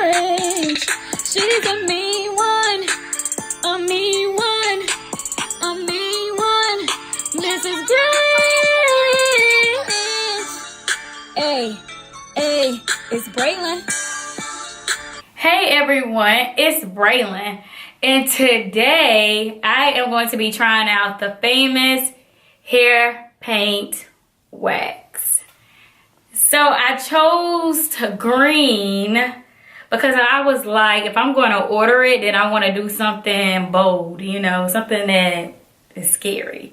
Grinch. She's a mean one, a mean one, a mean one. Mrs. Grinch. Hey, hey, it's Braylon. Hey everyone, it's Braylon, and today I am going to be trying out the famous hair paint wax. So I chose green because I was like, if I'm going to order it, then I want to do something bold, you know, something that is scary.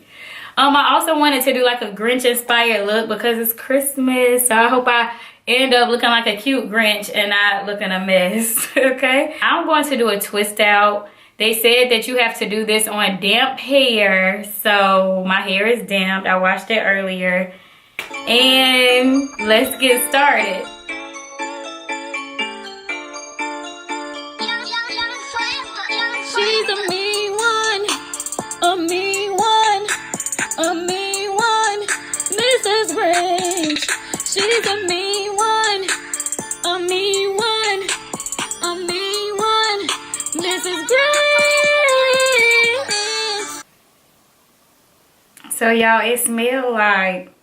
I also wanted to do like a Grinch inspired look because it's Christmas, so I hope I end up looking like a cute Grinch and not looking a mess. Okay, I'm going to do a twist out. They said that you have to do this on damp hair, so my hair is damp. I washed it earlier, and let's get started. She's a mean one, a mean one, a mean one. Mrs. Grinch. She's a mean one, a mean one, a mean one. Mrs. Grinch. So y'all, it smells like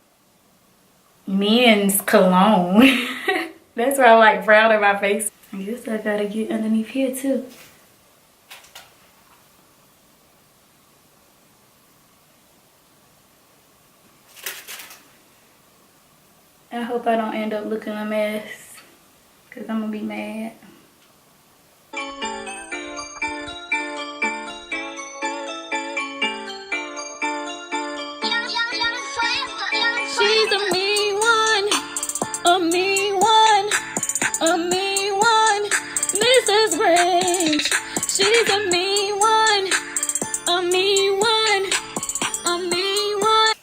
men's cologne. That's why I like brown in my face. I guess I gotta get underneath here too. I hope I don't end up looking a mess, because I'm gonna be mad. She's a mean one, a mean one, a mean one. Mrs. Grinch. She's a mean one, a mean one, a mean one.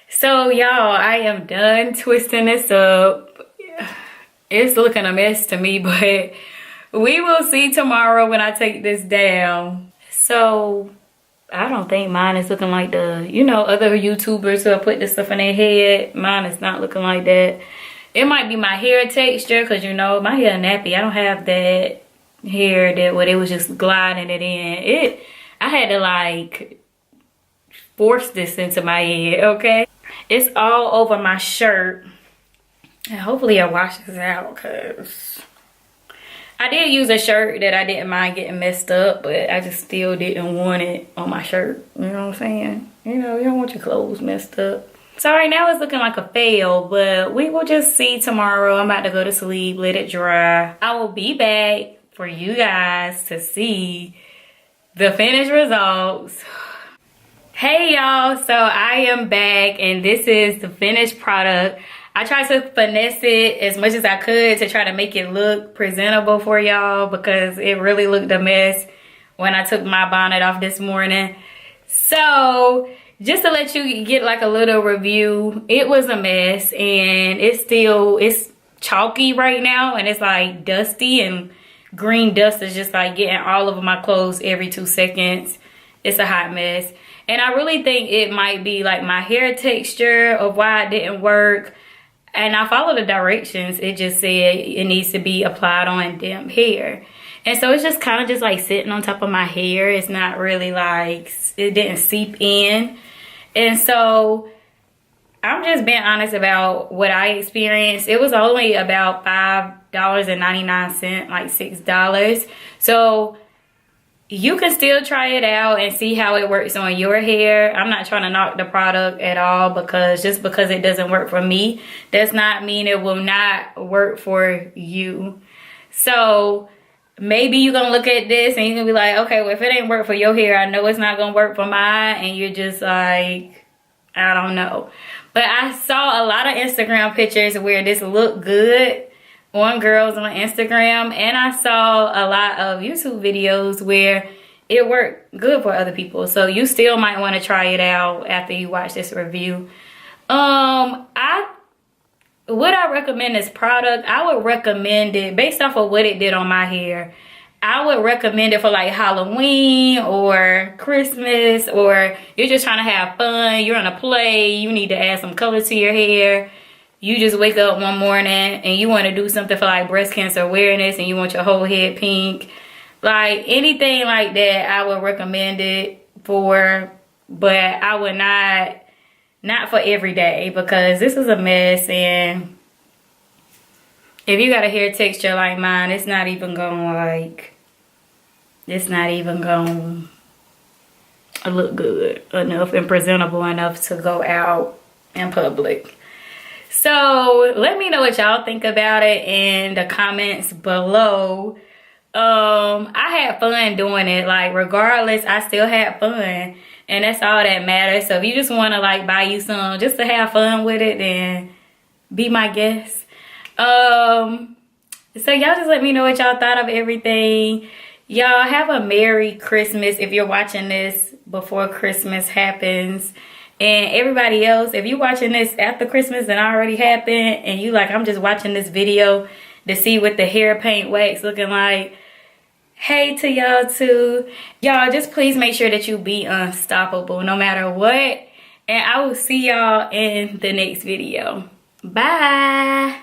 So y'all, I am done twisting this up. It's looking a mess to me, but we will see tomorrow when I take this down. So I don't think mine is looking like the, you know, other YouTubers who put this stuff in their head. Mine is not looking like that. It might be my hair texture, because you know my hair nappy. I don't have that hair that where it was just gliding it in. I had to like force this into my head, okay? It's all over my shirt, and hopefully it washes out, because I did use a shirt that I didn't mind getting messed up, but I just still didn't want it on my shirt. You know what I'm saying? You know, you don't want your clothes messed up. So right now it's looking like a fail, but we will just see tomorrow. I'm about to go to sleep, let it dry. I will be back for you guys to see the finished results. Hey y'all, so I am back, and this is the finished product. I tried to finesse it as much as I could to try to make it look presentable for y'all, because it really looked a mess when I took my bonnet off this morning. So just to let you get like a little review, it was a mess, and it's chalky right now, and it's like dusty, and green dust is just like getting all over my clothes every 2 seconds. It's a hot mess. And I really think it might be like my hair texture of why it didn't work. And I followed the directions. It just said it needs to be applied on damp hair. And so it's just kind of just like sitting on top of my hair. It's not really like, it didn't seep in. And so I'm just being honest about what I experienced. It was only about $5.99, like $6. So you can still try it out and see how it works on your hair. I'm not trying to knock the product at all, because just because it doesn't work for me does not mean it will not work for you. So maybe you're gonna look at this and you're gonna be like, okay, well, if it ain't work for your hair, I know it's not gonna work for mine. And you're just like, I don't know. But I saw a lot of Instagram pictures where this looked good on girls on Instagram, and I saw a lot of YouTube videos where it worked good for other people. So you still might want to try it out after you watch this review. Would I recommend this product? I would recommend it based off of what it did on my hair. I would recommend it for like Halloween or Christmas, or you're just trying to have fun, you're on a play, you need to add some color to your hair. You just wake up one morning and you want to do something for like breast cancer awareness and you want your whole head pink. Like anything like that, I would recommend it for, but I would not for every day, because this is a mess. And if you got a hair texture like mine, it's not even gonna look good enough and presentable enough to go out in public. So let me know what y'all think about it in the comments below. I had fun doing it. Like, regardless, I still had fun, and that's all that matters. So if you just want to like buy you some just to have fun with it, then be my guest. So y'all just let me know what y'all thought of everything. Y'all have a Merry Christmas if you're watching this before Christmas happens. And everybody else, if you're watching this after Christmas and already happened, and you like, I'm just watching this video to see what the hair paint wax looking like, hey to y'all too. Y'all just please make sure that you be unstoppable no matter what. And I will see y'all in the next video. Bye.